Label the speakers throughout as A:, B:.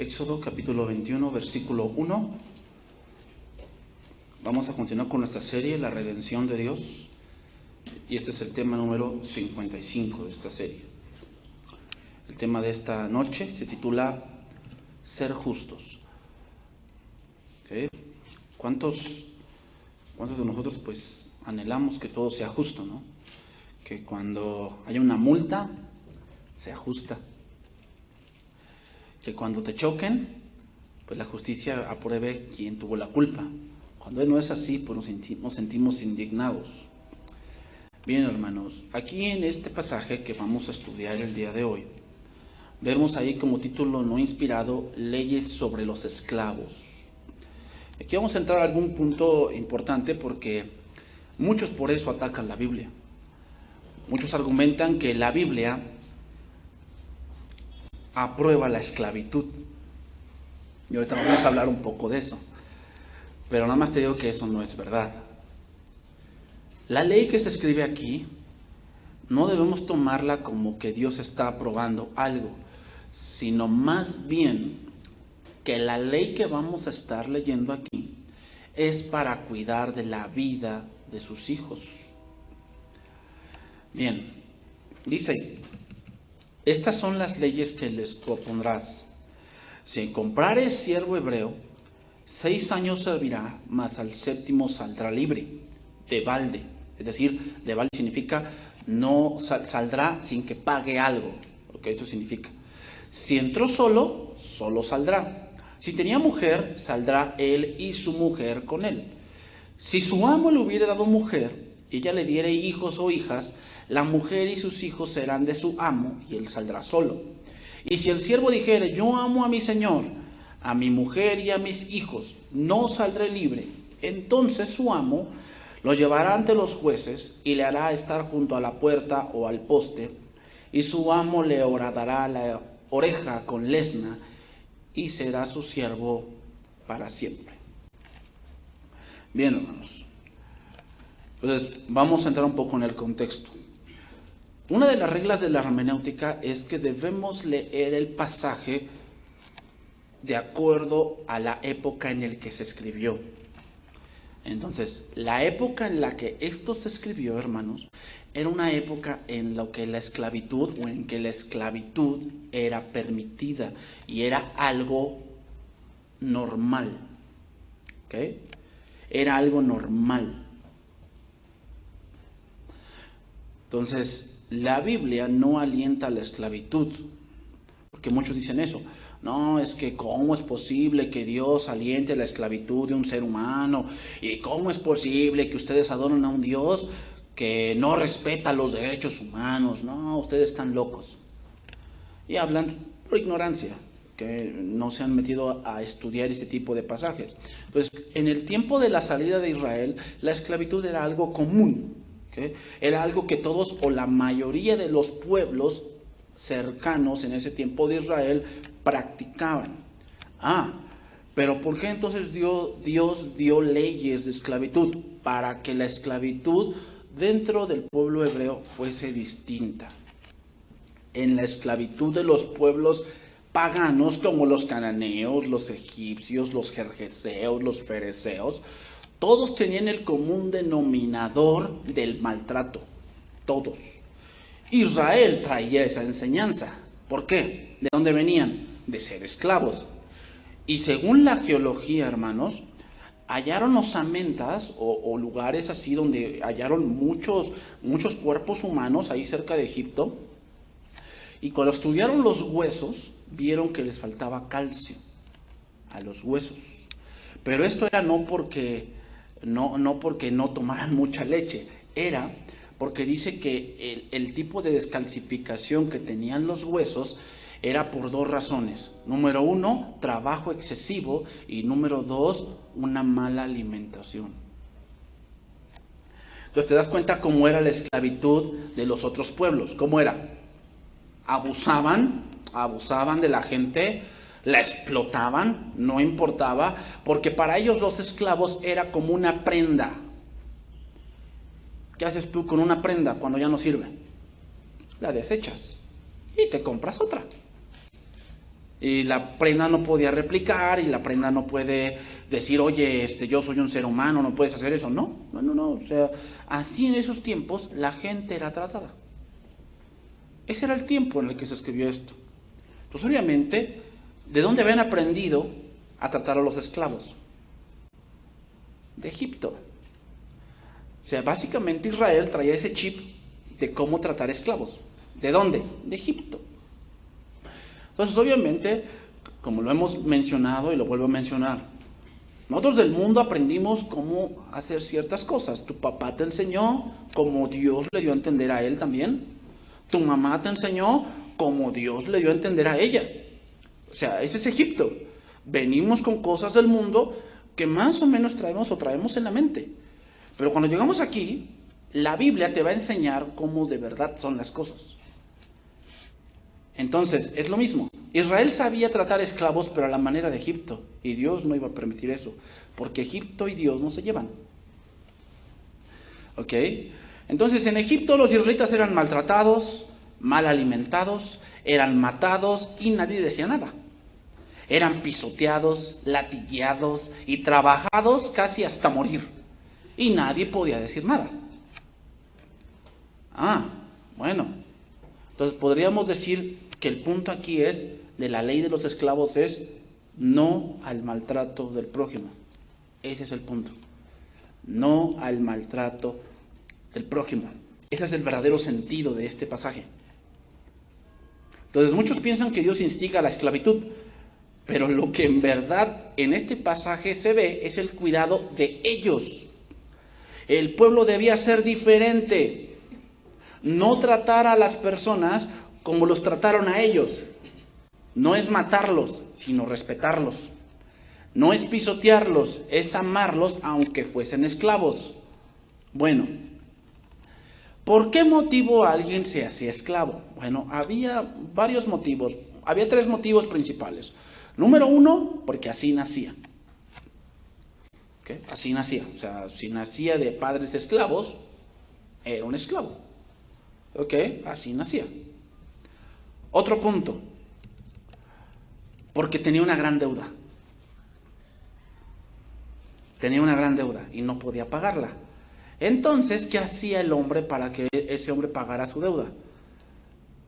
A: Éxodo capítulo 21, versículo 1. Vamos a continuar con nuestra serie, la redención de Dios. Y este es el tema número 55 de esta serie. El tema de esta noche se titula Ser justos. ¿Okay? ¿Cuántos de nosotros pues anhelamos que todo sea justo, ¿no? Que cuando haya una multa, sea justa. Que cuando te choquen, pues la justicia apruebe quién tuvo la culpa. Cuando no es así, pues nos sentimos indignados. Bien, hermanos, aquí en este pasaje que vamos a estudiar el día de hoy, vemos ahí como título no inspirado, leyes sobre los esclavos. Aquí vamos a entrar a algún punto importante porque muchos por eso atacan la Biblia. Muchos argumentan que la Biblia aprueba la esclavitud. Y ahorita vamos a hablar un poco de eso. Pero nada más te digo que eso no es verdad. La ley que se escribe aquí, no debemos tomarla como que Dios está aprobando algo, sino más bien que la ley que vamos a estar leyendo aquí es para cuidar de la vida de sus hijos. Bien, dice: estas son las leyes que les propondrás. Si comprares siervo hebreo, 6 años servirá, mas al 7º saldrá libre, de balde. Es decir, de balde significa no saldrá sin que pague algo, lo que esto significa. Si entró solo, solo saldrá. Si tenía mujer, saldrá él y su mujer con él. Si su amo le hubiera dado mujer, y ella le diere hijos o hijas, la mujer y sus hijos serán de su amo, y él saldrá solo. Y si el siervo dijere: yo amo a mi señor, a mi mujer y a mis hijos, no saldré libre, entonces su amo lo llevará ante los jueces y le hará estar junto a la puerta o al poste, y su amo le horadará la oreja con lesna, y será su siervo para siempre. Bien, hermanos, entonces vamos a entrar un poco en el contexto. Una de las reglas de la hermenéutica es que debemos leer el pasaje de acuerdo a la época en la que se escribió. Entonces, la época en la que esto se escribió, hermanos, era una época en la que la esclavitud era permitida y era algo normal. ¿Ok? Era algo normal. Entonces, la Biblia no alienta a la esclavitud, porque muchos dicen eso. No, es que ¿cómo es posible que Dios aliente la esclavitud de un ser humano? ¿Y cómo es posible que ustedes adoren a un Dios que no respeta los derechos humanos? No, ustedes están locos. Y hablan por ignorancia, que no se han metido a estudiar este tipo de pasajes. Entonces, en el tiempo de la salida de Israel, la esclavitud era algo común. ¿Okay? Era algo que todos o la mayoría de los pueblos cercanos en ese tiempo de Israel practicaban. Pero ¿por qué entonces Dios dio leyes de esclavitud? Para que la esclavitud dentro del pueblo hebreo fuese distinta. En la esclavitud de los pueblos paganos como los cananeos, los egipcios, los gergeseos, los fereceos, todos tenían el común denominador del maltrato. Todos. Israel traía esa enseñanza. ¿Por qué? ¿De dónde venían? De ser esclavos. Y según la geología, hermanos, hallaron osamentas o lugares así donde hallaron muchos cuerpos humanos ahí cerca de Egipto. Y cuando estudiaron los huesos, vieron que les faltaba calcio a los huesos. Pero esto era no porque no tomaran mucha leche, era porque dice que el tipo de descalcificación que tenían los huesos era por 2 razones. Número 1, trabajo excesivo, y número 2, una mala alimentación. Entonces te das cuenta cómo era la esclavitud de los otros pueblos. ¿Cómo era? Abusaban de la gente, la explotaban, no importaba, porque para ellos los esclavos era como una prenda. ¿Qué haces tú con una prenda cuando ya no sirve? La desechas y te compras otra. Y la prenda no podía replicar y la prenda no puede decir, oye, yo soy un ser humano, no puedes hacer eso. No. O sea, así en esos tiempos la gente era tratada. Ese era el tiempo en el que se escribió esto. Entonces, obviamente, ¿de dónde habían aprendido a tratar a los esclavos? De Egipto. O sea, básicamente Israel traía ese chip de cómo tratar esclavos. ¿De dónde? De Egipto. Entonces, obviamente, como lo hemos mencionado y lo vuelvo a mencionar, nosotros del mundo aprendimos cómo hacer ciertas cosas. Tu papá te enseñó como Dios le dio a entender a él también. Tu mamá te enseñó como Dios le dio a entender a ella. O sea, eso es Egipto. Venimos con cosas del mundo que más o menos traemos en la mente. Pero cuando llegamos aquí, la Biblia te va a enseñar cómo de verdad son las cosas. Entonces, es lo mismo. Israel sabía tratar esclavos, pero a la manera de Egipto. Y Dios no iba a permitir eso, porque Egipto y Dios no se llevan. ¿Ok? Entonces, en Egipto los israelitas eran maltratados, mal alimentados, eran matados y nadie decía nada. Eran pisoteados, latigueados y trabajados casi hasta morir. Y nadie podía decir nada. Bueno. Entonces podríamos decir que el punto aquí de la ley de los esclavos es no al maltrato del prójimo. Ese es el punto. No al maltrato del prójimo. Ese es el verdadero sentido de este pasaje. Entonces muchos piensan que Dios instiga a la esclavitud, pero lo que en verdad en este pasaje se ve es el cuidado de ellos. El pueblo debía ser diferente. No tratar a las personas como los trataron a ellos. No es matarlos, sino respetarlos. No es pisotearlos, es amarlos aunque fuesen esclavos. Bueno, ¿por qué motivo alguien se hacía esclavo? Bueno, había varios motivos. Había 3 motivos principales. Número 1, porque así nacía. ¿Okay? Así nacía. O sea, si nacía de padres esclavos, era un esclavo. ¿Ok? Así nacía. Otro punto. Porque tenía una gran deuda. Tenía una gran deuda y no podía pagarla. Entonces, ¿qué hacía el hombre para que ese hombre pagara su deuda?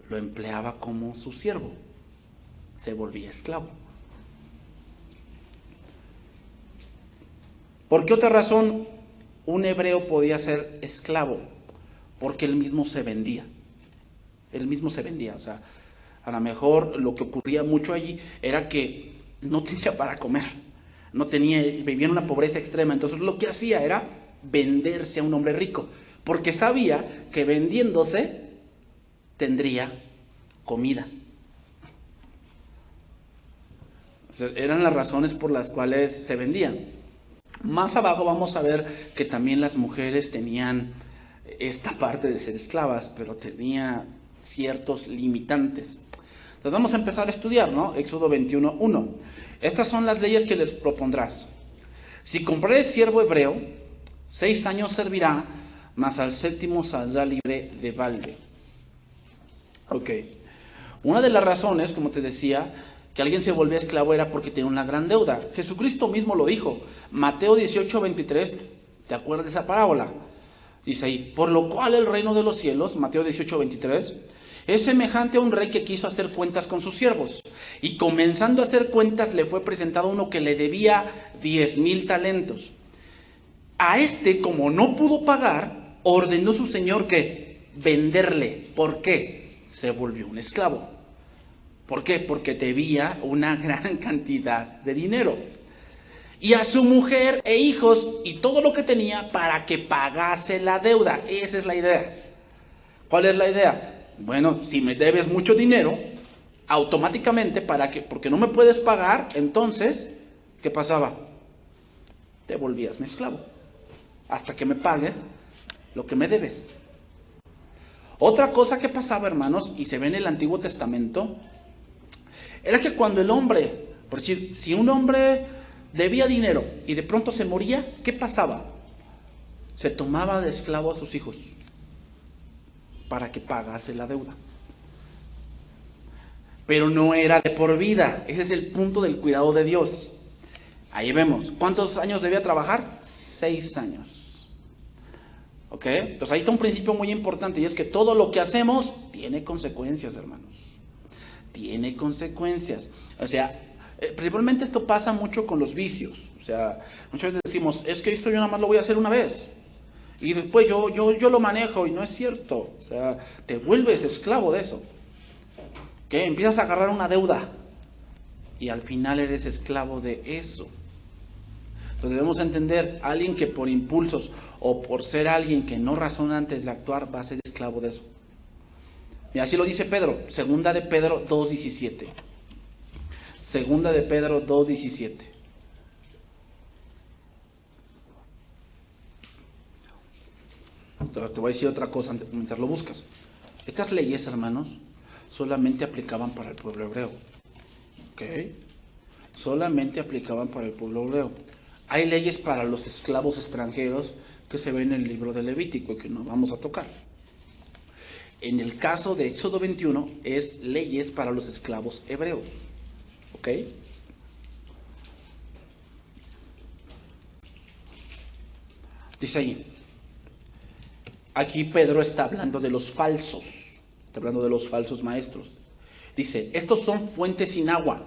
A: Lo empleaba como su siervo. Se volvía esclavo. ¿Por qué otra razón un hebreo podía ser esclavo? Porque él mismo se vendía. Él mismo se vendía. O sea, a lo mejor lo que ocurría mucho allí era que no tenía para comer. Vivía en una pobreza extrema. Entonces lo que hacía era venderse a un hombre rico. Porque sabía que vendiéndose tendría comida. O sea, eran las razones por las cuales se vendían. Más abajo vamos a ver que también las mujeres tenían esta parte de ser esclavas, pero tenía ciertos limitantes. Entonces vamos a empezar a estudiar, ¿no? Éxodo 21:1. Estas son las leyes que les propondrás. Si comprares siervo hebreo, 6 años servirá, mas al 7º saldrá libre de balde. Ok. Una de las razones, como te decía, que alguien se volvía esclavo era porque tenía una gran deuda. Jesucristo mismo lo dijo. Mateo 18:23, ¿te acuerdas de esa parábola? Dice ahí, por lo cual el reino de los cielos, Mateo 18:23, es semejante a un rey que quiso hacer cuentas con sus siervos. Y comenzando a hacer cuentas le fue presentado uno que le debía 10,000 talentos. A este, como no pudo pagar, ordenó su señor que venderle. ¿Por qué? Se volvió un esclavo. ¿Por qué? Porque debía una gran cantidad de dinero. Y a su mujer e hijos y todo lo que tenía para que pagase la deuda. Esa es la idea. ¿Cuál es la idea? Bueno, si me debes mucho dinero, automáticamente, porque no me puedes pagar, entonces, ¿qué pasaba? Te volvías mi esclavo. Hasta que me pagues lo que me debes. Otra cosa que pasaba, hermanos, y se ve en el Antiguo Testamento, era que cuando el hombre, por decir, si un hombre debía dinero y de pronto se moría, ¿qué pasaba? Se tomaba de esclavo a sus hijos para que pagase la deuda. pero no era de por vida. Ese es el punto del cuidado de Dios. Ahí vemos. ¿Cuántos años debía trabajar? 6 años. ¿Ok? Entonces ahí está un principio muy importante, y es que todo lo que hacemos tiene consecuencias, hermanos. Tiene consecuencias. O sea, principalmente esto pasa mucho con los vicios. O sea, muchas veces decimos, es que esto yo nada más lo voy a hacer una vez. Y después yo lo manejo, y no es cierto. O sea, te vuelves esclavo de eso. ¿Qué? Empiezas a agarrar una deuda y al final eres esclavo de eso. Entonces debemos entender, alguien que por impulsos o por ser alguien que no razona antes de actuar va a ser esclavo de eso. Y así lo dice Pedro, segunda de Pedro 2:17. Segunda de Pedro 2:17. Te voy a decir otra cosa mientras lo buscas. Estas leyes, hermanos, solamente aplicaban para el pueblo hebreo. ¿Ok? Solamente aplicaban para el pueblo hebreo. Hay leyes para los esclavos extranjeros que se ven en el libro de Levítico y que no vamos a tocar. En el caso de Éxodo 21 es leyes para los esclavos hebreos. ¿Ok? Dice ahí. Aquí Pedro está hablando de los falsos. Está hablando de los falsos maestros. Dice, estos son fuentes sin agua,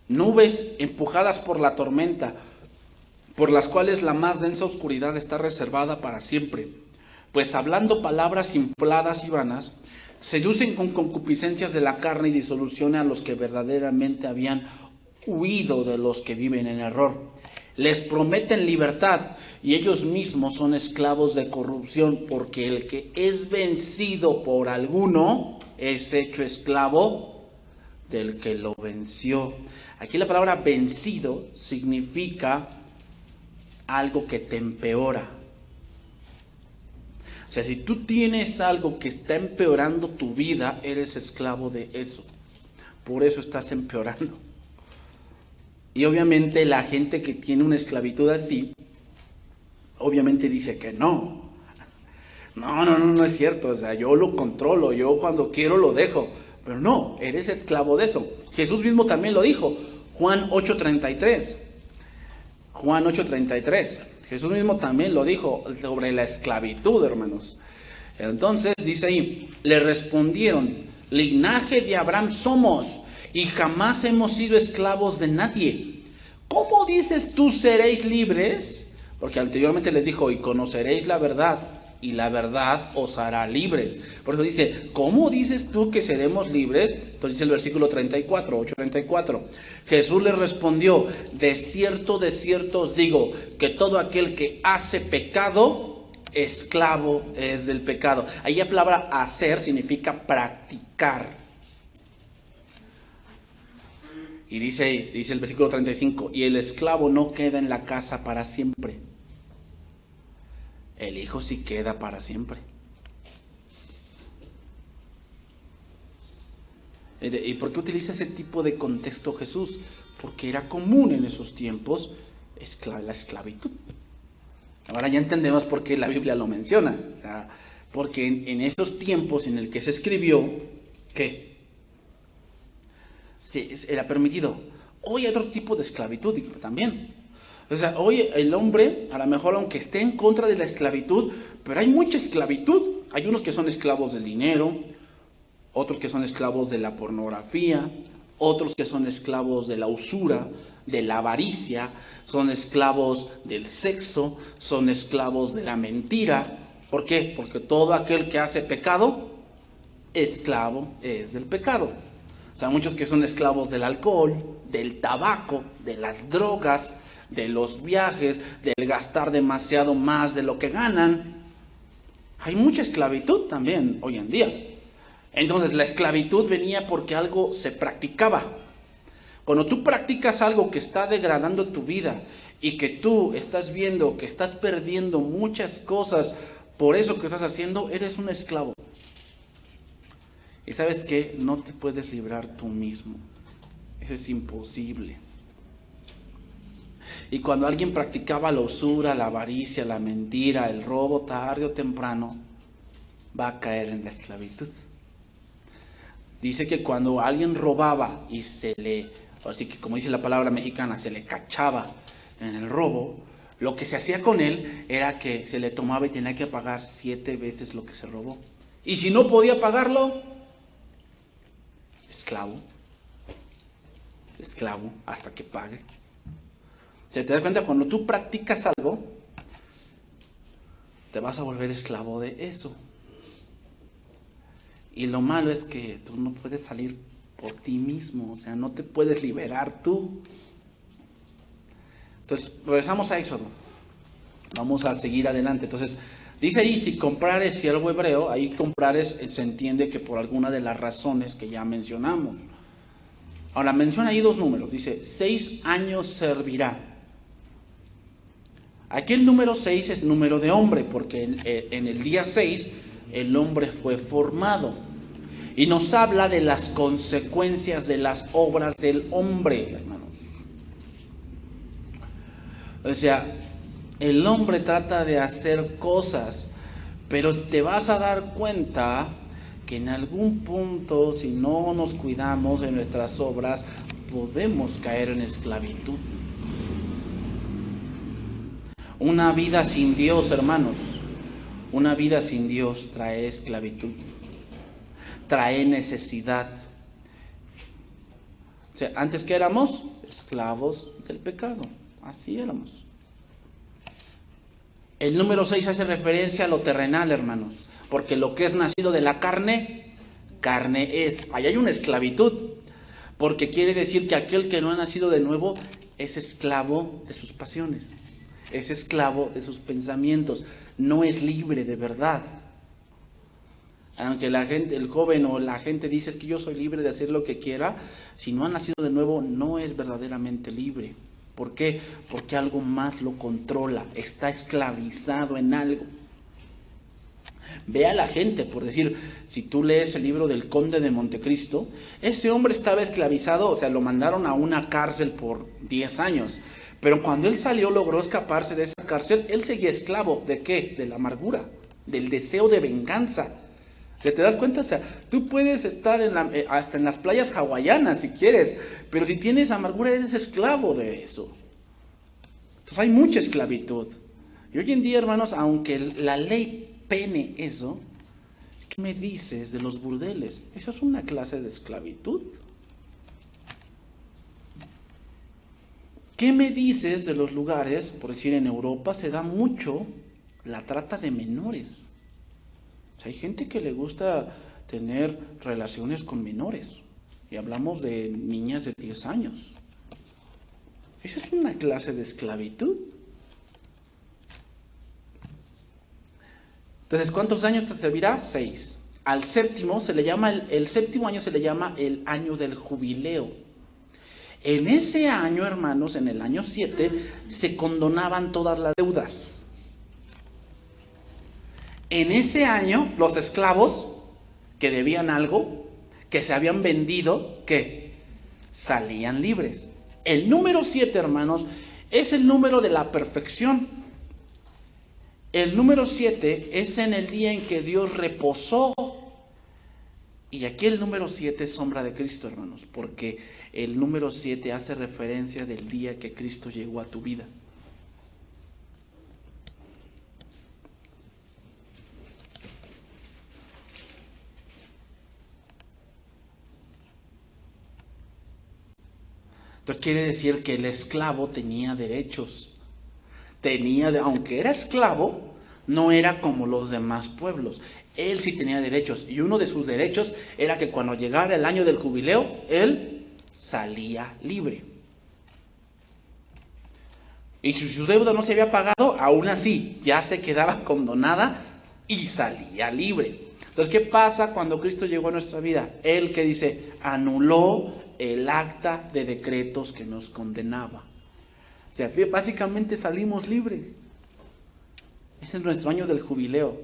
A: nubes empujadas por la tormenta, por las cuales la más densa oscuridad está reservada para siempre. Pues hablando palabras infladas y vanas, seducen con concupiscencias de la carne y disolución a los que verdaderamente habían huido de los que viven en error. Les prometen libertad y ellos mismos son esclavos de corrupción, porque el que es vencido por alguno es hecho esclavo del que lo venció. Aquí la palabra vencido significa algo que te empeora. O sea, si tú tienes algo que está empeorando tu vida, eres esclavo de eso. Por eso estás empeorando. Y obviamente la gente que tiene una esclavitud así, obviamente dice que no. No es cierto. O sea, yo lo controlo, yo cuando quiero lo dejo. Pero no, eres esclavo de eso. Jesús mismo también lo dijo. Juan 8:33. Juan 8:33. Jesús mismo también lo dijo sobre la esclavitud, hermanos. Entonces dice ahí, le respondieron, linaje de Abraham somos y jamás hemos sido esclavos de nadie. ¿Cómo dices tú seréis libres? Porque anteriormente les dijo, y conoceréis la verdad, y la verdad os hará libres. Por eso dice, ¿cómo dices tú que seremos libres? Entonces dice el versículo 34, 8:34. Jesús le respondió, de cierto os digo, que todo aquel que hace pecado, esclavo es del pecado. Ahí la palabra hacer significa practicar. Y dice el versículo 35, y el esclavo no queda en la casa para siempre. El hijo sí queda para siempre. ¿Y por qué utiliza ese tipo de contexto Jesús? Porque era común en esos tiempos la esclavitud. Ahora ya entendemos por qué la Biblia lo menciona. O sea, porque en esos tiempos en el que se escribió, ¿qué? Sí, era permitido. Hoy hay otro tipo de esclavitud también. O sea, hoy el hombre, a lo mejor aunque esté en contra de la esclavitud, pero hay mucha esclavitud. Hay unos que son esclavos del dinero, otros que son esclavos de la pornografía, otros que son esclavos de la usura, de la avaricia, son esclavos del sexo, son esclavos de la mentira. ¿Por qué? Porque todo aquel que hace pecado, esclavo es del pecado. O sea, muchos que son esclavos del alcohol, del tabaco, de las drogas, de los viajes, del gastar demasiado más de lo que ganan. Hay mucha esclavitud también hoy en día. Entonces la esclavitud venía porque algo se practicaba. Cuando tú practicas algo que está degradando tu vida y que tú estás viendo que estás perdiendo muchas cosas por eso que estás haciendo, eres un esclavo. Y ¿sabes qué? No te puedes librar tú mismo. Eso es imposible. Y cuando alguien practicaba la usura, la avaricia, la mentira, el robo, tarde o temprano, va a caer en la esclavitud. Dice que cuando alguien robaba y así que como dice la palabra mexicana, se le cachaba en el robo, lo que se hacía con él era que se le tomaba y tenía que pagar 7 veces lo que se robó. Y si no podía pagarlo, esclavo hasta que pague. ¿Se te das cuenta? Cuando tú practicas algo, te vas a volver esclavo de eso. Y lo malo es que tú no puedes salir por ti mismo, o sea, no te puedes liberar tú. Entonces, regresamos a Éxodo. Vamos a seguir adelante. Entonces, dice ahí, si comprares siervo hebreo, ahí comprares se entiende que por alguna de las razones que ya mencionamos. Ahora, menciona ahí 2 números. Dice, 6 años servirá. Aquí el número 6 es número de hombre, porque en el día 6 el hombre fue formado. Y nos habla de las consecuencias de las obras del hombre, hermanos. O sea, el hombre trata de hacer cosas, pero te vas a dar cuenta que en algún punto, si no nos cuidamos de nuestras obras, podemos caer en esclavitud. Una vida sin Dios, hermanos, una vida sin Dios trae esclavitud, trae necesidad. O sea, antes que éramos esclavos del pecado, así éramos. El número 6 hace referencia a lo terrenal, hermanos, porque lo que es nacido de la carne, carne es. Ahí hay una esclavitud, porque quiere decir que aquel que no ha nacido de nuevo es esclavo de sus pasiones, es esclavo de sus pensamientos, no es libre de verdad. Aunque la gente, el joven o la gente dice es que yo soy libre de hacer lo que quiera, si no ha nacido de nuevo no es verdaderamente libre. ¿Por qué? Porque algo más lo controla, está esclavizado en algo. Ve a la gente, por decir, si tú lees el libro del Conde de Montecristo, ese hombre estaba esclavizado, o sea, lo mandaron a una cárcel por 10 años. Pero cuando él salió, logró escaparse de esa cárcel, él seguía esclavo. ¿De qué? De la amargura, del deseo de venganza. ¿Te das cuenta? O sea, tú puedes estar hasta en las playas hawaianas si quieres, pero si tienes amargura eres esclavo de eso. Entonces hay mucha esclavitud. Y hoy en día, hermanos, aunque la ley pene eso, ¿qué me dices de los burdeles? Eso es una clase de esclavitud. ¿Qué me dices de los lugares, por decir en Europa, se da mucho la trata de menores? O sea, hay gente que le gusta tener relaciones con menores. Y hablamos de niñas de 10 años. Eso es una clase de esclavitud. Entonces, ¿cuántos años te servirá? 6. Al séptimo se le llama, el séptimo año se le llama el año del jubileo. En ese año, hermanos, en el año 7, se condonaban todas las deudas. En ese año, los esclavos que debían algo, que se habían vendido, ¿qué? Salían libres. El número 7, hermanos, es el número de la perfección. El número 7 es en el día en que Dios reposó. Y aquí el número 7 es sombra de Cristo, hermanos, porque el número 7 hace referencia del día que Cristo llegó a tu vida. Entonces quiere decir que el esclavo tenía derechos. Aunque era esclavo, no era como los demás pueblos. Él sí tenía derechos. Y uno de sus derechos era que cuando llegara el año del jubileo, él salía libre. Y si su deuda no se había pagado, aún así ya se quedaba condonada y salía libre. Entonces, ¿qué pasa cuando Cristo llegó a nuestra vida? Él, que dice, anuló el acta de decretos que nos condenaba. O sea, básicamente salimos libres. Ese es nuestro año del jubileo.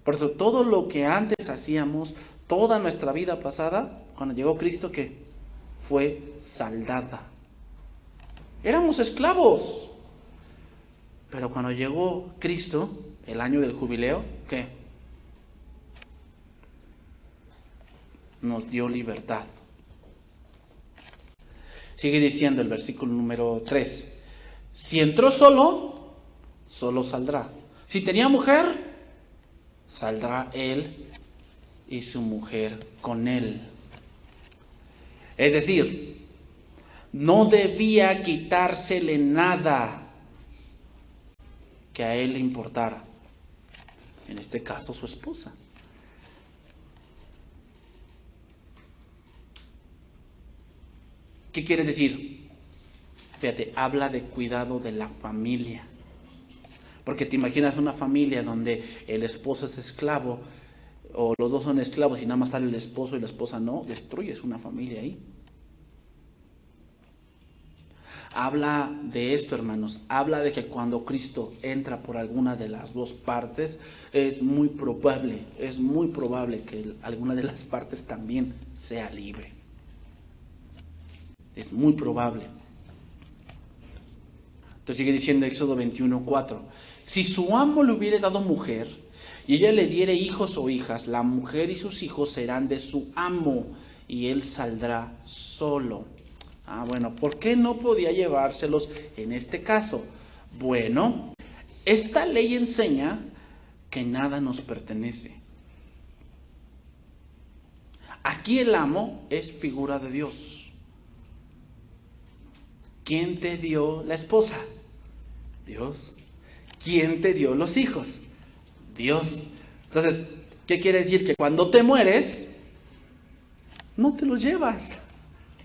A: Por eso todo lo que antes hacíamos, toda nuestra vida pasada, cuando llegó Cristo, ¿qué? Fue saldada. Éramos esclavos. Pero cuando llegó Cristo, el año del jubileo, ¿qué? nos dio libertad. Sigue diciendo el versículo número 3. Si entró solo, solo saldrá. Si tenía mujer, saldrá él y su mujer con él. Es decir, no debía quitársele nada que a él le importara. En este caso, su esposa. ¿Qué quiere decir? Fíjate, habla de cuidado de la familia. Porque te imaginas una familia donde el esposo es esclavo, o los dos son esclavos y nada más sale el esposo y la esposa no, destruyes una familia ahí. Habla de esto, hermanos. Habla de que cuando Cristo entra por alguna de las dos partes, es muy probable que alguna de las partes también sea libre. Es muy probable. Entonces sigue diciendo Éxodo 21:4. Si su amo le hubiere dado mujer y ella le diere hijos o hijas, la mujer y sus hijos serán de su amo y él saldrá solo. Bueno, ¿por qué no podía llevárselos en este caso? Bueno, esta ley enseña que nada nos pertenece. Aquí el amo es figura de Dios. ¿Quién te dio la esposa? Dios. ¿Quién te dio los hijos? Dios. Entonces, ¿qué quiere decir? Que cuando te mueres, no te los llevas.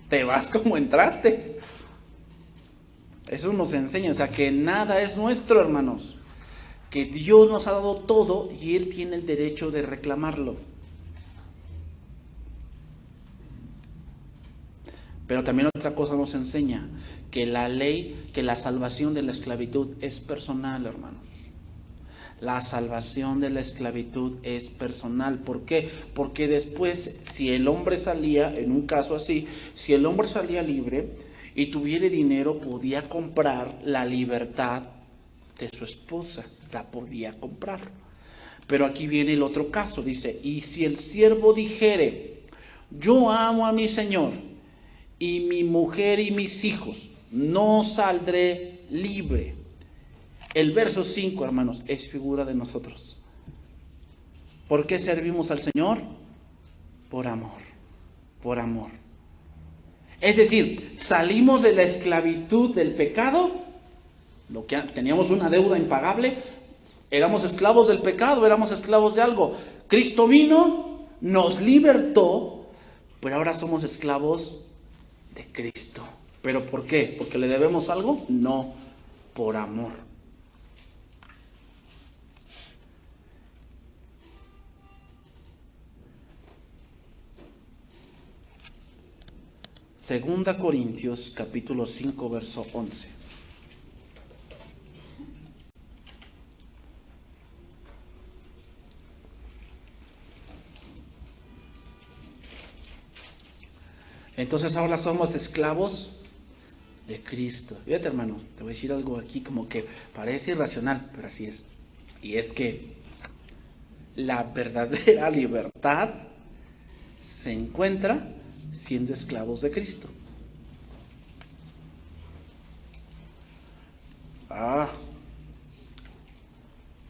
A: Te vas como entraste. Eso nos enseña, o sea, que nada es nuestro, hermanos. Que Dios nos ha dado todo y Él tiene el derecho de reclamarlo. Pero también otra cosa nos enseña, que la ley, que la salvación de la esclavitud es personal, hermanos. La salvación de la esclavitud es personal. ¿Por qué? Porque después, si el hombre salía, en un caso así, si el hombre salía libre y tuviera dinero, podía comprar la libertad de su esposa. La podía comprar. Pero aquí viene el otro caso, dice, y si el siervo dijere, yo amo a mi señor, y mi mujer y mis hijos, no saldré libre. El verso 5, hermanos, es figura de nosotros. ¿Por qué servimos al Señor? Por amor, por amor. Es decir, salimos de la esclavitud del pecado, lo que teníamos una deuda impagable, éramos esclavos del pecado, éramos esclavos de algo. Cristo vino, nos libertó, pero ahora somos esclavos de Cristo. ¿Pero por qué? ¿Porque le debemos algo? No, por amor. Segunda Corintios capítulo 5 verso 11. Entonces ahora somos esclavos de Cristo. Fíjate, hermano, te voy a decir algo aquí como que parece irracional, pero así es. Y es que la verdadera libertad se encuentra siendo esclavos de Cristo.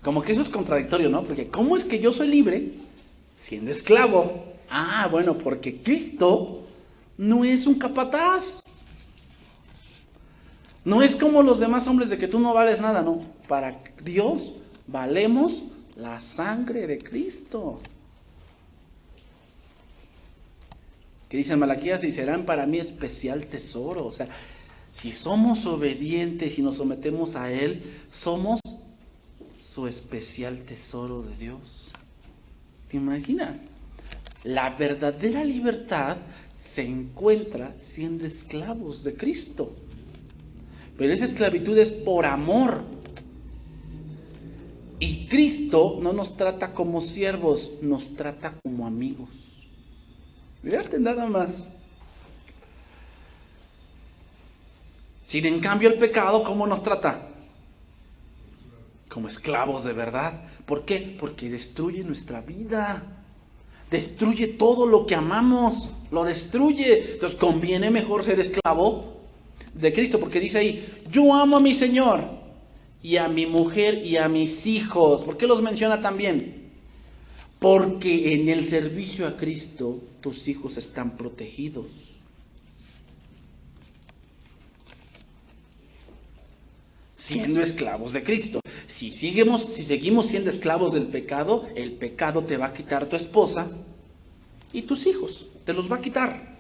A: Como que eso es contradictorio, ¿no? Porque ¿cómo es que yo soy libre siendo esclavo? Bueno, porque Cristo no es un capataz. No es como los demás hombres de que tú no vales nada, no. Para Dios valemos la sangre de Cristo. Que dice en Malaquías, y serán para mí especial tesoro. O sea, si somos obedientes y nos sometemos a Él, somos su especial tesoro de Dios. ¿Te imaginas? La verdadera libertad se encuentra siendo esclavos de Cristo. Pero esa esclavitud es por amor. Y Cristo no nos trata como siervos, nos trata como amigos. Fíjate nada más. Sin en cambio el pecado, ¿cómo nos trata? Como esclavos de verdad. ¿Por qué? Porque destruye nuestra vida. destruye todo lo que amamos, lo destruye. Entonces conviene mejor ser esclavo de Cristo, porque dice ahí, yo amo a mi Señor y a mi mujer y a mis hijos. ¿Por qué los menciona también? Porque en el servicio a Cristo tus hijos están protegidos. Siendo esclavos de Cristo. Si seguimos siendo esclavos del pecado, el pecado te va a quitar tu esposa y tus hijos. Te los va a quitar.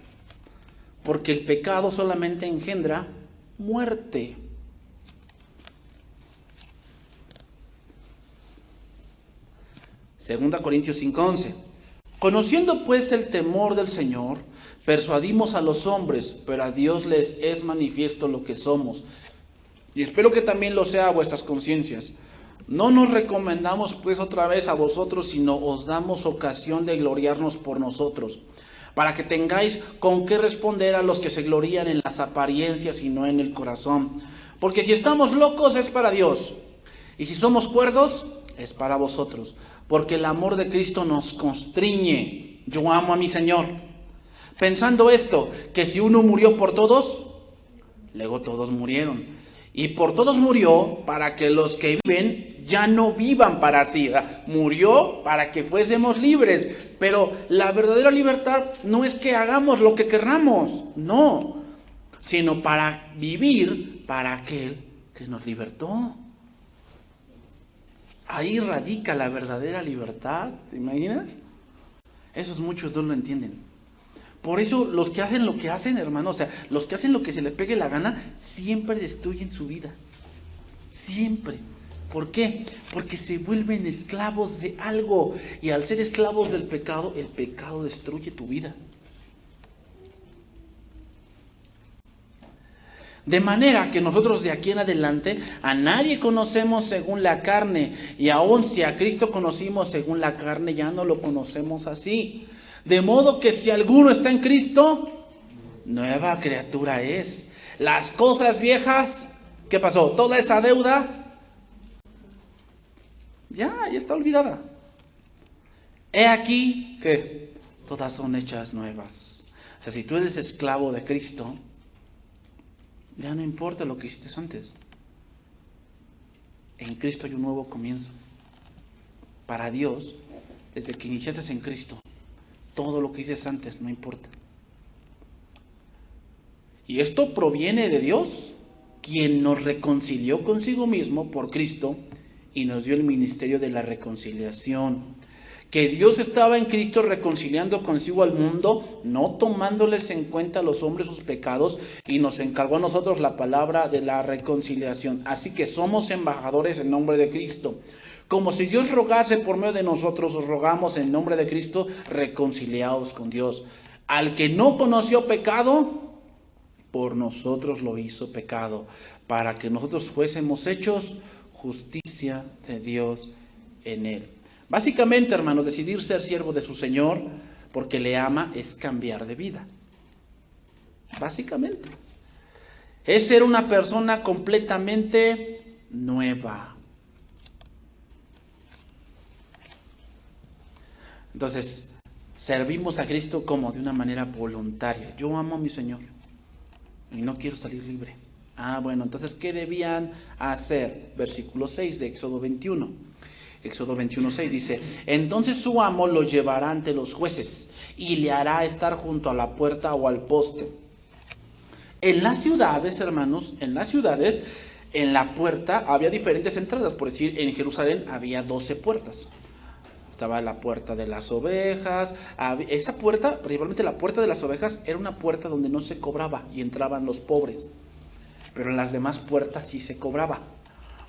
A: Porque el pecado solamente engendra muerte. Segunda Corintios 5:11. Conociendo pues el temor del Señor, persuadimos a los hombres, pero a Dios les es manifiesto lo que somos. Y espero que también lo sea a vuestras conciencias. No nos recomendamos pues otra vez a vosotros, sino os damos ocasión de gloriarnos por nosotros, para que tengáis con qué responder a los que se glorían en las apariencias y no en el corazón. Porque si estamos locos es para Dios, y si somos cuerdos es para vosotros. Porque el amor de Cristo nos constriñe. Yo amo a mi Señor. Pensando esto, que si uno murió por todos, luego todos murieron. Y por todos murió para que los que viven ya no vivan para sí. Murió para que fuésemos libres. Pero la verdadera libertad no es que hagamos lo que querramos, no. Sino para vivir para aquel que nos libertó. Ahí radica la verdadera libertad, ¿te imaginas? Esos muchos no lo entienden. Por eso los que hacen lo que hacen, hermano, o sea, los que hacen lo que se les pegue la gana, siempre destruyen su vida. Siempre. ¿Por qué? Porque se vuelven esclavos de algo. Y al ser esclavos del pecado, el pecado destruye tu vida. De manera que nosotros de aquí en adelante a nadie conocemos según la carne, y aun si a Cristo conocimos según la carne, ya no lo conocemos así. De modo que si alguno está en Cristo, nueva criatura es. Las cosas viejas, ¿qué pasó? Toda esa deuda, ya está olvidada. He aquí que todas son hechas nuevas. O sea, si tú eres esclavo de Cristo, ya no importa lo que hiciste antes. En Cristo hay un nuevo comienzo. Para Dios, desde que iniciaste en Cristo, todo lo que hiciste antes no importa. Y esto proviene de Dios, quien nos reconcilió consigo mismo por Cristo y nos dio el ministerio de la reconciliación. Que Dios estaba en Cristo reconciliando consigo al mundo, no tomándoles en cuenta a los hombres sus pecados, y nos encargó a nosotros la palabra de la reconciliación. Así que somos embajadores en nombre de Cristo. Como si Dios rogase por medio de nosotros, os rogamos en nombre de Cristo, reconciliados con Dios. Al que no conoció pecado, por nosotros lo hizo pecado, para que nosotros fuésemos hechos justicia de Dios en él. Básicamente, hermanos, decidir ser siervo de su Señor porque le ama es cambiar de vida. Básicamente. Es ser una persona completamente nueva. Entonces, servimos a Cristo como de una manera voluntaria. Yo amo a mi Señor y no quiero salir libre. Bueno, entonces, ¿qué debían hacer? Versículo 6 de Éxodo 21. Éxodo 21:6 dice: entonces su amo lo llevará ante los jueces y le hará estar junto a la puerta o al poste. En las ciudades, hermanos, en la puerta había diferentes entradas. Por decir, en Jerusalén había 12 puertas. Estaba la puerta de las ovejas. Esa puerta, principalmente la puerta de las ovejas, era una puerta donde no se cobraba y entraban los pobres. Pero en las demás puertas sí se cobraba.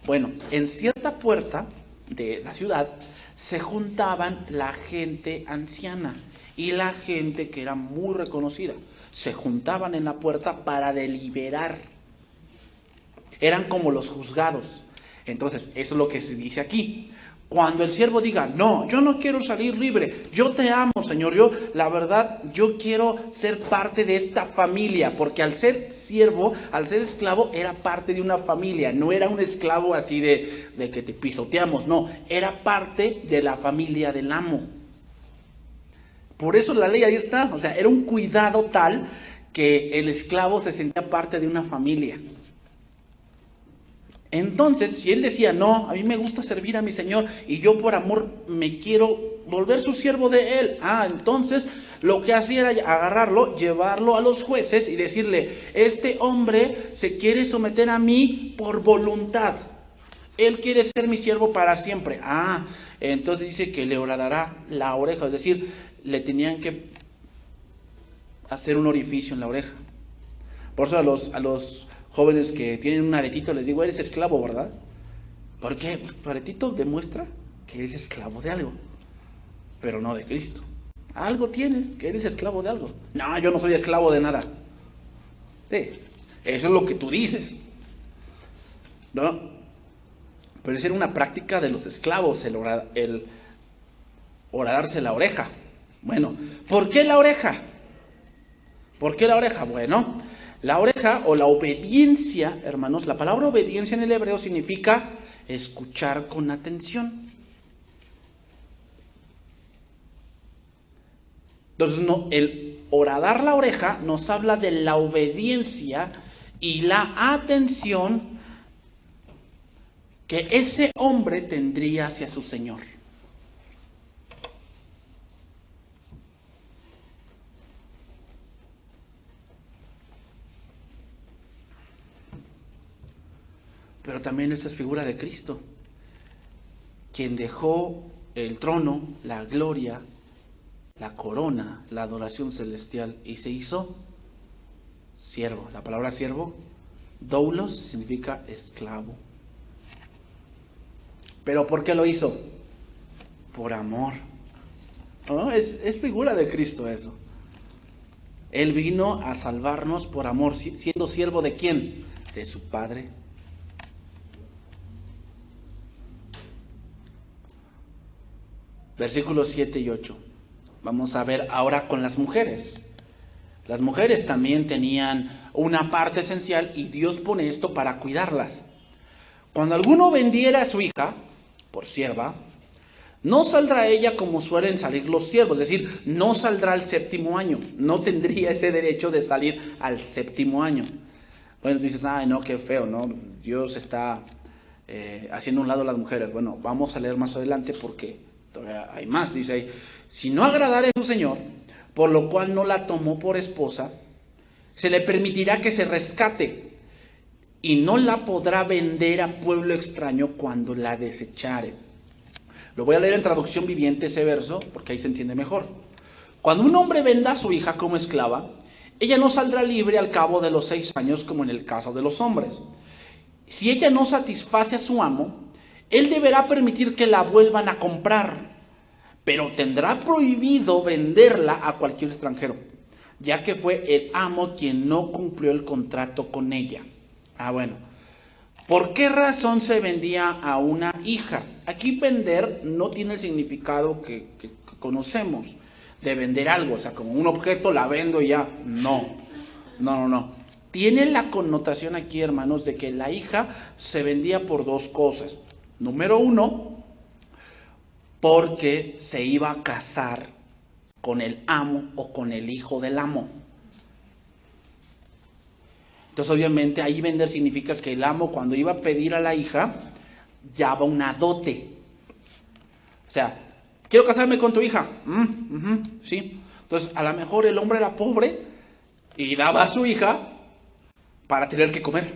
A: Bueno, en cierta puerta de la ciudad se juntaban la gente anciana y la gente que era muy reconocida. Se juntaban en la puerta para deliberar. Eran como los juzgados. Entonces, eso es lo que se dice aquí. Cuando el siervo diga: no, yo no quiero salir libre, yo te amo, Señor, la verdad, yo quiero ser parte de esta familia, porque al ser siervo, al ser esclavo, era parte de una familia, no era un esclavo así de que te pisoteamos, no, era parte de la familia del amo. Por eso la ley ahí está. O sea, era un cuidado tal que el esclavo se sentía parte de una familia. Entonces, si él decía, no, a mí me gusta servir a mi Señor y yo por amor me quiero volver su siervo de él. Entonces lo que hacía era agarrarlo, llevarlo a los jueces y decirle, este hombre se quiere someter a mí por voluntad. Él quiere ser mi siervo para siempre. Entonces dice que le horadará la oreja, es decir, le tenían que hacer un orificio en la oreja. Por eso a los jóvenes que tienen un aretito les digo, eres esclavo, ¿verdad? ¿Por qué? Tu aretito demuestra que eres esclavo de algo, pero no de Cristo. Algo tienes, que eres esclavo de algo. No, yo no soy esclavo de nada. Sí, eso es lo que tú dices, ¿no? Pero esa era una práctica de los esclavos, el horadarse la oreja. Bueno, ¿por qué la oreja? ¿Por qué la oreja? Bueno, la oreja o la obediencia, hermanos, la palabra obediencia en el hebreo significa escuchar con atención. Entonces, el horadar la oreja nos habla de la obediencia y la atención que ese hombre tendría hacia su Señor. Pero también esta es figura de Cristo, quien dejó el trono, la gloria, la corona, la adoración celestial y se hizo siervo. La palabra siervo, doulos, significa esclavo. ¿Pero por qué lo hizo? Por amor. ¿No? Es figura de Cristo eso. Él vino a salvarnos por amor, siendo siervo ¿de quién? De su Padre. Versículos 7 y 8. Vamos a ver ahora con las mujeres. Las mujeres también tenían una parte esencial y Dios pone esto para cuidarlas. Cuando alguno vendiera a su hija por sierva, no saldrá ella como suelen salir los siervos, es decir, no saldrá al séptimo año, no tendría ese derecho de salir al séptimo año. Bueno, tú dices, no, qué feo, ¿no? Dios está haciendo a un lado a las mujeres. Bueno, vamos a leer más adelante porque todavía hay más. Dice ahí, si no agradare a su Señor, por lo cual no la tomó por esposa, se le permitirá que se rescate y no la podrá vender a pueblo extraño cuando la desechare. Lo voy a leer en traducción viviente ese verso, porque ahí se entiende mejor. Cuando un hombre venda a su hija como esclava, ella no saldrá libre al cabo de los 6 años como en el caso de los hombres. Si ella no satisface a su amo, él deberá permitir que la vuelvan a comprar, pero tendrá prohibido venderla a cualquier extranjero, ya que fue el amo quien no cumplió el contrato con ella. Bueno. ¿Por qué razón se vendía a una hija? Aquí vender no tiene el significado que conocemos de vender algo, o sea, como un objeto la vendo y ya. No. Tiene la connotación aquí, hermanos, de que la hija se vendía por 2 cosas. Número 1, porque se iba a casar con el amo o con el hijo del amo. Entonces, obviamente, ahí vender significa que el amo, cuando iba a pedir a la hija, daba una dote. O sea, quiero casarme con tu hija. Sí. Entonces, a lo mejor el hombre era pobre y daba a su hija para tener que comer.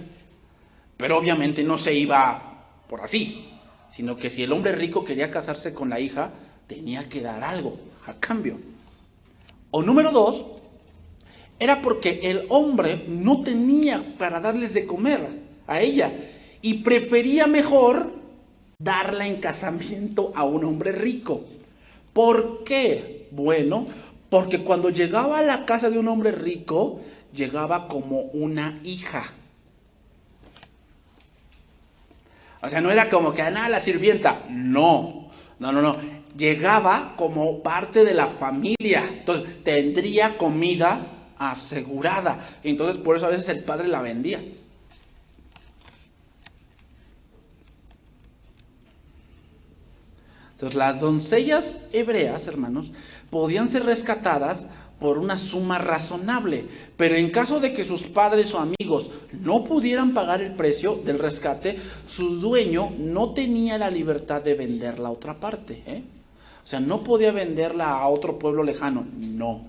A: Pero obviamente no se iba por así, sino que si el hombre rico quería casarse con la hija, tenía que dar algo a cambio. O número 2, era porque el hombre no tenía para darles de comer a ella y prefería mejor darla en casamiento a un hombre rico. ¿Por qué? Bueno, porque cuando llegaba a la casa de un hombre rico, llegaba como una hija. O sea, no era como que, la sirvienta. No. Llegaba como parte de la familia. Entonces, tendría comida asegurada. Entonces, por eso a veces el padre la vendía. Entonces, las doncellas hebreas, hermanos, podían ser rescatadas por una suma razonable, pero en caso de que sus padres o amigos no pudieran pagar el precio del rescate, su dueño no tenía la libertad de venderla a otra parte, ¿eh? O sea, no podía venderla a otro pueblo lejano, no.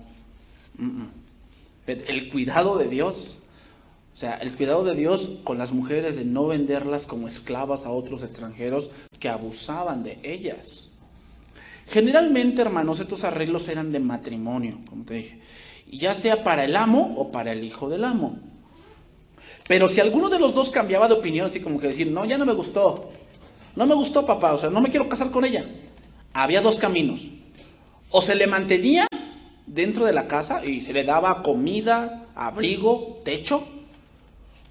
A: El cuidado de Dios, o sea, el cuidado de Dios con las mujeres de no venderlas como esclavas a otros extranjeros que abusaban de ellas. Generalmente, hermanos, estos arreglos eran de matrimonio, como te dije, ya sea para el amo o para el hijo del amo. Pero si alguno de los dos cambiaba de opinión, así como que decir, no, ya no me gustó papá, o sea, no me quiero casar con ella, había dos caminos. O se le mantenía dentro de la casa y se le daba comida, abrigo, techo,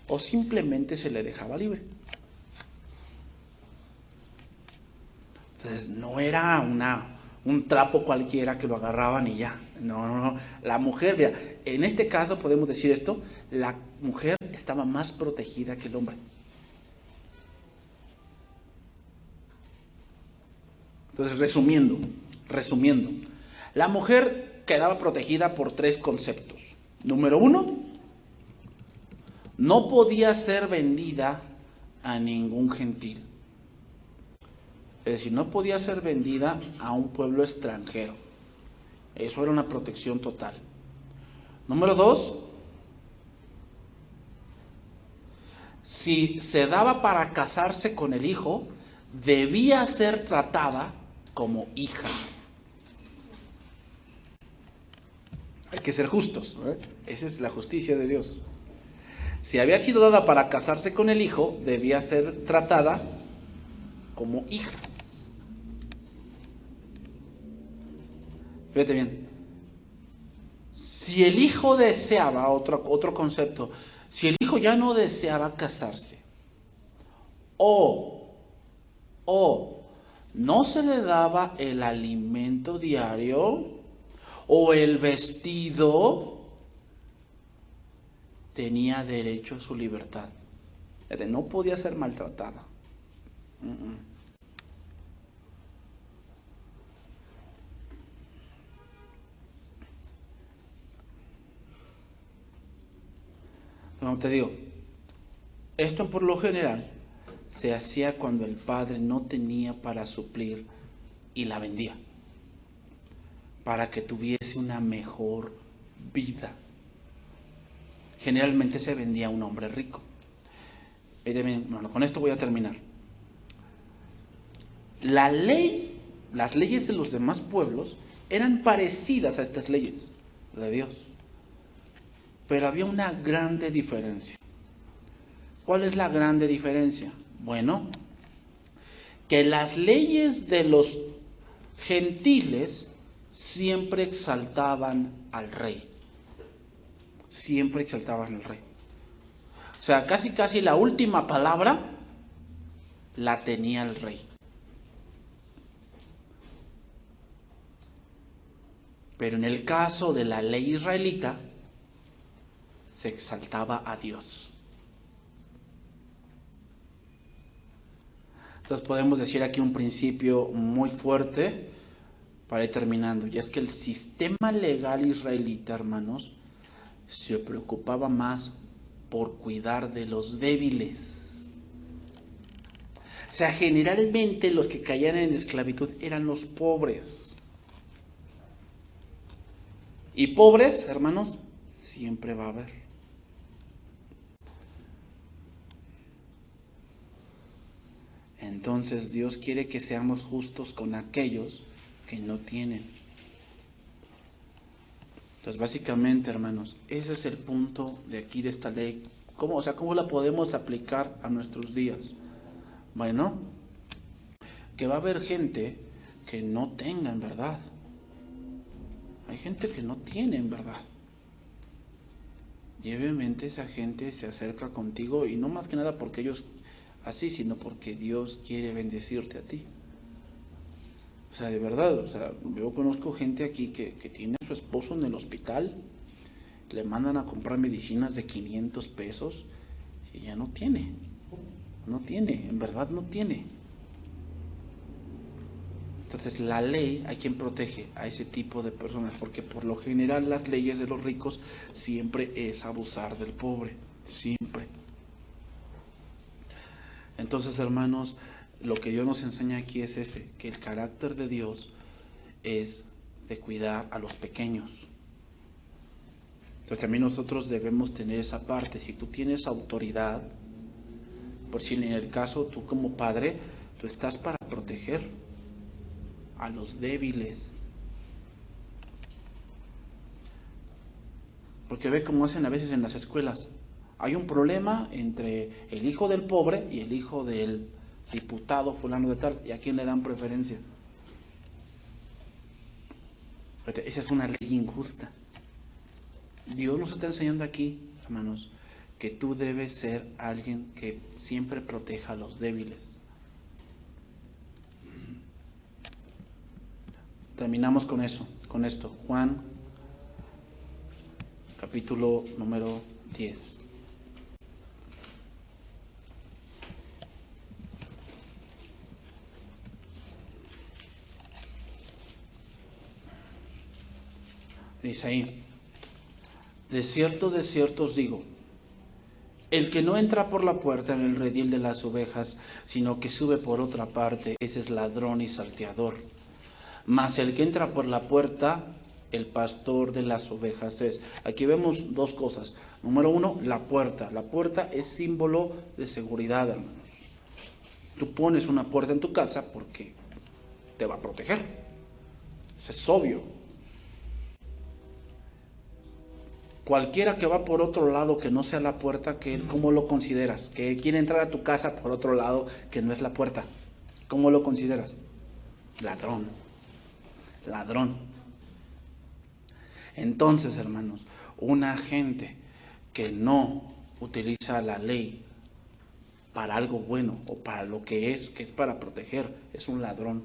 A: o simplemente se le dejaba libre. Entonces no era un trapo cualquiera que lo agarraban y ya. No. La mujer, mira, en este caso podemos decir esto, la mujer estaba más protegida que el hombre. Entonces, resumiendo, la mujer quedaba protegida por tres conceptos. Número 1, no podía ser vendida a ningún gentil. Es decir, no podía ser vendida a un pueblo extranjero. Eso era una protección total. Número 2, si se daba para casarse con el hijo, debía ser tratada como hija. Hay que ser justos, ¿eh? Esa es la justicia de Dios. Si había sido dada para casarse con el hijo, debía ser tratada como hija. Fíjate bien. Si el hijo deseaba, otro concepto, si el hijo ya no deseaba casarse, o no se le daba el alimento diario, o el vestido, tenía derecho a su libertad. No podía ser maltratada. Como te digo, esto por lo general se hacía cuando el padre no tenía para suplir y la vendía, para que tuviese una mejor vida. Generalmente se vendía a un hombre rico. Bueno, con esto voy a terminar. Las leyes de los demás pueblos eran parecidas a estas leyes de Dios. Pero había una grande diferencia. ¿Cuál es la grande diferencia? Bueno, que las leyes de los gentiles siempre exaltaban al rey. Siempre exaltaban al rey. O sea, casi la última palabra la tenía el rey. Pero en el caso de la ley israelita, se exaltaba a Dios. Entonces podemos decir aquí un principio muy fuerte para ir terminando, y es que el sistema legal israelita, hermanos, se preocupaba más por cuidar de los débiles. O sea, generalmente los que caían en esclavitud eran los pobres. Y pobres, hermanos, siempre va a haber. Entonces Dios quiere que seamos justos con aquellos que no tienen. Entonces básicamente, hermanos, ese es el punto de aquí de esta ley. ¿Cómo la podemos aplicar a nuestros días? Bueno, que va a haber gente que no tenga en verdad. Hay gente que no tiene en verdad. Y obviamente esa gente se acerca contigo, y no más que nada porque ellos así, sino porque Dios quiere bendecirte a ti. O sea, de verdad, yo conozco gente aquí que tiene a su esposo en el hospital, le mandan a comprar medicinas de 500 pesos y ya no tiene, en verdad no tiene. Entonces la ley, ¿a quién protege? A ese tipo de personas, porque por lo general las leyes de los ricos siempre es abusar del pobre, siempre. Entonces, hermanos, lo que Dios nos enseña aquí es ese, que el carácter de Dios es de cuidar a los pequeños. Entonces también nosotros debemos tener esa parte. Si tú tienes autoridad, por si en el caso tú como padre, tú estás para proteger a los débiles. Porque ve cómo hacen a veces en las escuelas. Hay un problema entre el hijo del pobre y el hijo del diputado fulano de tal. ¿Y a quién le dan preferencia? Esa es una ley injusta. Dios nos está enseñando aquí, hermanos, que tú debes ser alguien que siempre proteja a los débiles. Terminamos con eso, con esto. Juan, capítulo número 10. Dice ahí: de cierto os digo, el que no entra por la puerta en el redil de las ovejas, sino que sube por otra parte, ese es ladrón y salteador. Mas el que entra por la puerta, el pastor de las ovejas es. Aquí vemos dos cosas. Número uno, la puerta. La puerta es símbolo de seguridad, hermanos. Tú pones una puerta en tu casa porque te va a proteger. Eso es obvio. Cualquiera que va por otro lado que no sea la puerta, ¿cómo lo consideras? Que quiere entrar a tu casa por otro lado que no es la puerta. ¿Cómo lo consideras? Ladrón. Ladrón. Entonces, hermanos, una gente que no utiliza la ley para algo bueno o para lo que es para proteger, es un ladrón.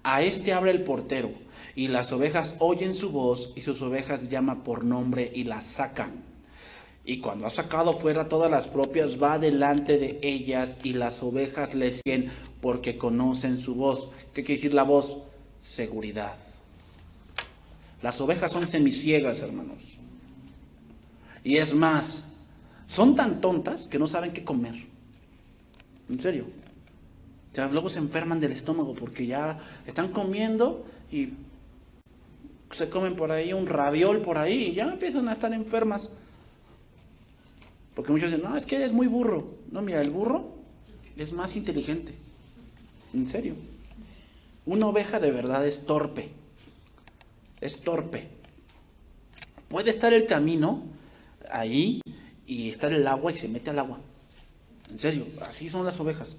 A: A este abre el portero, y las ovejas oyen su voz, y sus ovejas llama por nombre y las saca. Y cuando ha sacado fuera todas las propias, va delante de ellas, y las ovejas le siguen porque conocen su voz. ¿Qué quiere decir la voz? Seguridad. Las ovejas son semiciegas, hermanos. Y es más, son tan tontas que no saben qué comer. En serio. O sea, luego se enferman del estómago porque ya están comiendo y se comen por ahí un raviol por ahí y ya empiezan a estar enfermas. Porque muchos dicen, no, es que eres muy burro. No, mira, el burro es más inteligente. En serio. Una oveja de verdad es torpe. Es torpe. Puede estar el camino ahí y estar el agua y se mete al agua. En serio, así son las ovejas.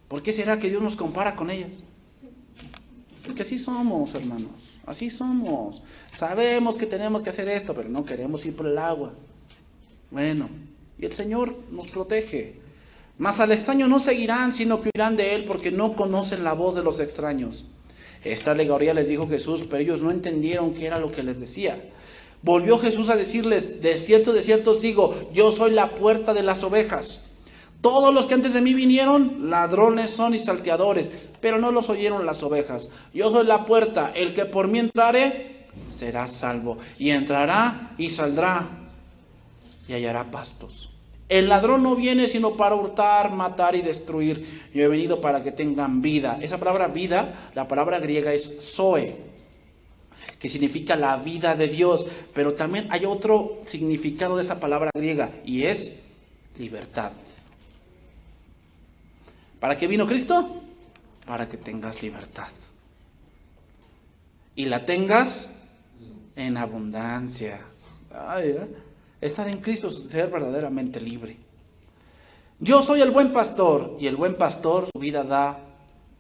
A: ¿Por qué será que Dios nos compara con ellas? Porque así somos, hermanos. Así somos. Sabemos que tenemos que hacer esto, pero no queremos ir por el agua. Bueno, y el Señor nos protege. Mas al extraño no seguirán, sino que huirán de él, porque no conocen la voz de los extraños. Esta alegoría les dijo Jesús, pero ellos no entendieron qué era lo que les decía. Volvió Jesús a decirles, de cierto os digo, yo soy la puerta de las ovejas. Todos los que antes de mí vinieron, ladrones son y salteadores, pero no los oyeron las ovejas. Yo soy la puerta, el que por mí entrare, será salvo. Y entrará y saldrá y hallará pastos. El ladrón no viene sino para hurtar, matar y destruir. Yo he venido para que tengan vida. Esa palabra vida, la palabra griega es zoe, que significa la vida de Dios. Pero también hay otro significado de esa palabra griega y es libertad. ¿Para qué vino Cristo? Para que tengas libertad. Y la tengas en abundancia. Estar en Cristo es ser verdaderamente libre. Yo soy el buen pastor, y el buen pastor su vida da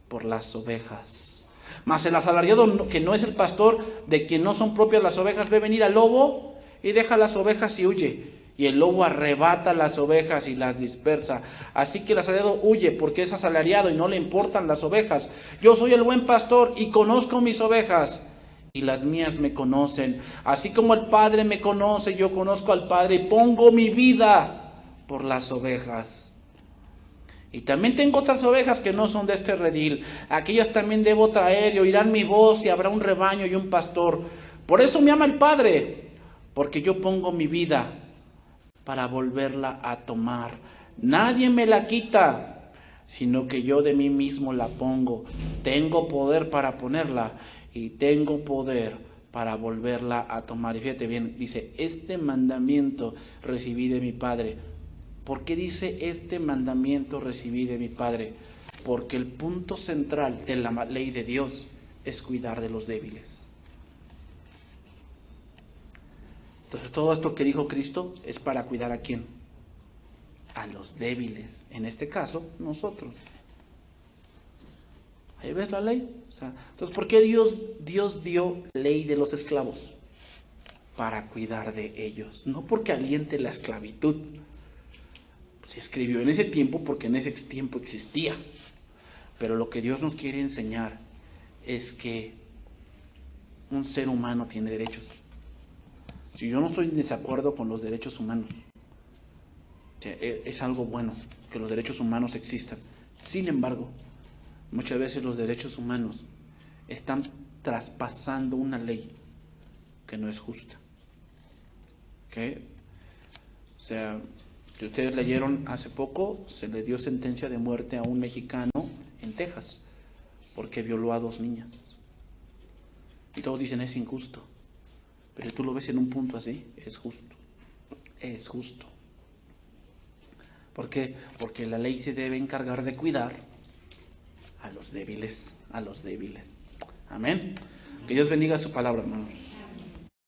A: por las ovejas. Mas el asalariado, que no es el pastor, de quien no son propias las ovejas, ve venir al lobo y deja las ovejas y huye. Y el lobo arrebata las ovejas y las dispersa. Así que el asalariado huye porque es asalariado y no le importan las ovejas. Yo soy el buen pastor y conozco mis ovejas, y las mías me conocen. Así como el Padre me conoce, yo conozco al Padre y pongo mi vida por las ovejas. Y también tengo otras ovejas que no son de este redil. Aquellas también debo traer y oirán mi voz y habrá un rebaño y un pastor. Por eso me ama el Padre, porque yo pongo mi vida para volverla a tomar. Nadie me la quita, sino que yo de mí mismo la pongo. Tengo poder para ponerla y tengo poder para volverla a tomar. Y fíjate bien, dice, este mandamiento recibí de mi Padre. ¿Por qué dice este mandamiento recibí de mi Padre? Porque el punto central de la ley de Dios es cuidar de los débiles. Entonces todo esto que dijo Cristo es para cuidar ¿a quién? A los débiles. En este caso, nosotros. Ahí ves la ley. O sea, entonces, ¿por qué Dios dio ley de los esclavos? Para cuidar de ellos. No porque aliente la esclavitud. Se escribió en ese tiempo porque en ese tiempo existía. Pero lo que Dios nos quiere enseñar es que un ser humano tiene derechos. Si yo no estoy en desacuerdo con los derechos humanos, es algo bueno que los derechos humanos existan. Sin embargo, muchas veces los derechos humanos están traspasando una ley que no es justa. ¿Ok? O sea, si ustedes leyeron hace poco, se le dio sentencia de muerte a un mexicano en Texas porque violó a 2 niñas. Y todos dicen es injusto. Pero tú lo ves en un punto así, es justo. Es justo. ¿Por qué? Porque la ley se debe encargar de cuidar a los débiles, a los débiles. Amén. Que Dios bendiga su palabra, hermanos.